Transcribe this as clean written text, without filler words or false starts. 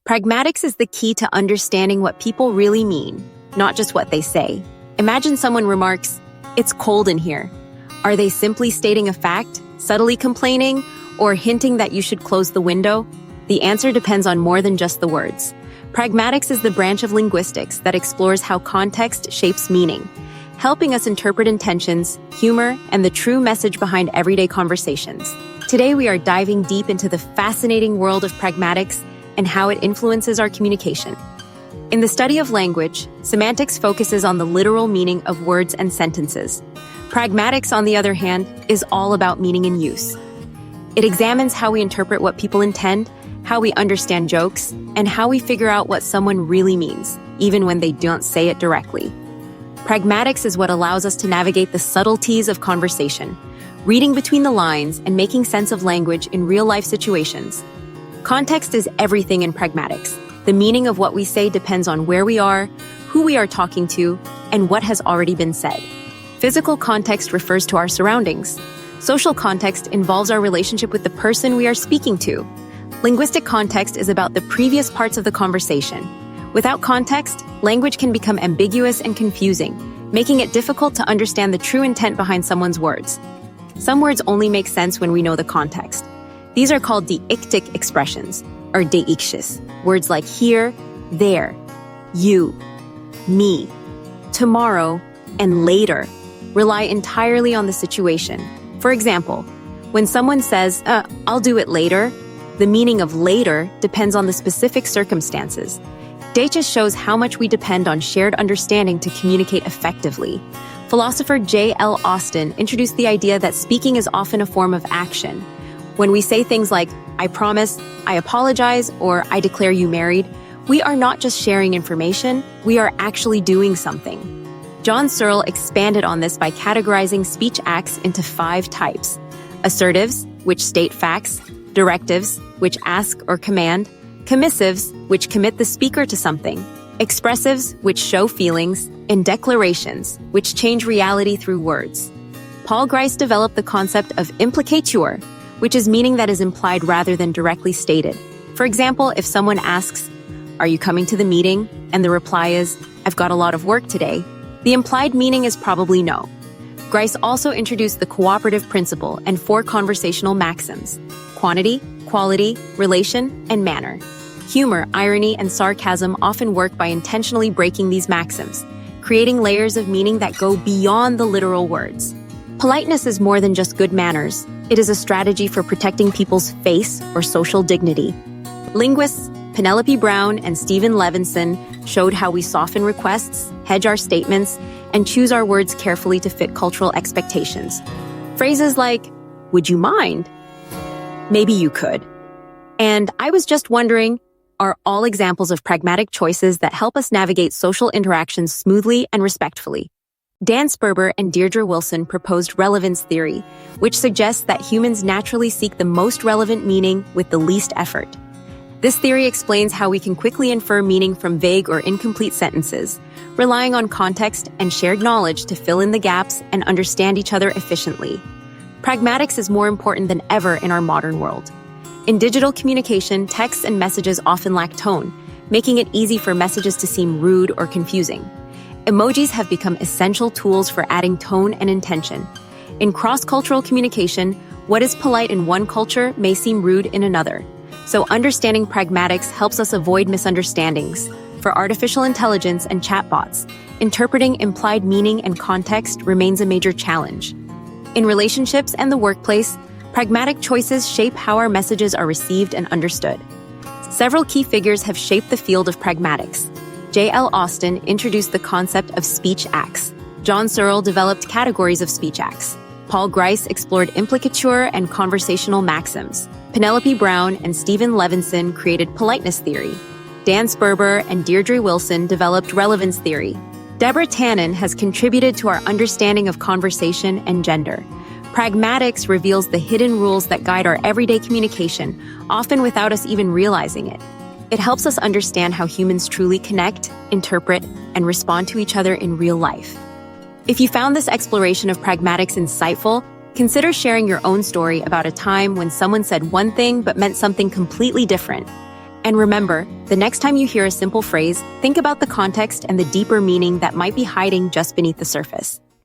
Pragmatics is the key to understanding what people really mean, not just what they say. Imagine someone remarks, "It's cold in here." Are they simply stating a fact, subtly complaining, or hinting that you should close the window? The answer depends on more than just the words. Pragmatics is the branch of linguistics that explores how context shapes meaning, helping us interpret intentions, humor, and the true message behind everyday conversations. Today, we are diving deep into the fascinating world of pragmatics and how it influences our communication. In the study of language, semantics focuses on the literal meaning of words and sentences. Pragmatics, on the other hand, is all about meaning and use. It examines how we interpret what people intend, how we understand jokes, and how we figure out what someone really means, even when they don't say it directly. Pragmatics is what allows us to navigate the subtleties of conversation, reading between the lines and making sense of language in real-life situations. Context is everything in pragmatics. The meaning of what we say depends on where we are, who we are talking to, and what has already been said. Physical context refers to our surroundings. Social context involves our relationship with the person we are speaking to. Linguistic context is about the previous parts of the conversation. Without context, language can become ambiguous and confusing, making it difficult to understand the true intent behind someone's words. Some words only make sense when we know the context. These are called deictic expressions, or Deixis. Words like here, there, you, me, tomorrow, and later rely entirely on the situation. For example, when someone says, "I'll do it later," the meaning of later depends on the specific circumstances. Deixis shows how much we depend on shared understanding to communicate effectively. Philosopher J.L. Austin introduced the idea that speaking is often a form of action. When we say things like, "I promise," "I apologize," or "I declare you married," we are not just sharing information, we are actually doing something. John Searle expanded on this by categorizing speech acts into 5 types: assertives, which state facts; directives, which ask or command; commissives, which commit the speaker to something; expressives, which show feelings; and declarations, which change reality through words. Paul Grice developed the concept of implicature, which is meaning that is implied rather than directly stated. For example, if someone asks, "Are you coming to the meeting?" and the reply is, "I've got a lot of work today," the implied meaning is probably no. Grice also introduced the cooperative principle and 4 conversational maxims: quantity, quality, relation, and manner. Humor, irony, and sarcasm often work by intentionally breaking these maxims, creating layers of meaning that go beyond the literal words. Politeness is more than just good manners. It is a strategy for protecting people's face or social dignity. Linguists Penelope Brown and Stephen Levinson showed how we soften requests, hedge our statements, and choose our words carefully to fit cultural expectations. Phrases like, "Would you mind?" "Maybe you could." And "I was just wondering," are all examples of pragmatic choices that help us navigate social interactions smoothly and respectfully. Dan Sperber and Deirdre Wilson proposed relevance theory, which suggests that humans naturally seek the most relevant meaning with the least effort. This theory explains how we can quickly infer meaning from vague or incomplete sentences, relying on context and shared knowledge to fill in the gaps and understand each other efficiently. Pragmatics is more important than ever in our modern world. In digital communication, texts and messages often lack tone, making it easy for messages to seem rude or confusing. Emojis have become essential tools for adding tone and intention. In cross-cultural communication, what is polite in one culture may seem rude in another. So understanding pragmatics helps us avoid misunderstandings. For artificial intelligence and chatbots, interpreting implied meaning and context remains a major challenge. In relationships and the workplace, pragmatic choices shape how our messages are received and understood. Several key figures have shaped the field of pragmatics. J.L. Austin introduced the concept of speech acts. John Searle developed categories of speech acts. Paul Grice explored implicature and conversational maxims. Penelope Brown and Stephen Levinson created politeness theory. Dan Sperber and Deirdre Wilson developed relevance theory. Deborah Tannen has contributed to our understanding of conversation and gender. Pragmatics reveals the hidden rules that guide our everyday communication, often without us even realizing it. It helps us understand how humans truly connect, interpret, and respond to each other in real life. If you found this exploration of pragmatics insightful, consider sharing your own story about a time when someone said one thing but meant something completely different. And remember, The next time you hear a simple phrase, think about the context and the deeper meaning that might be hiding just beneath the surface.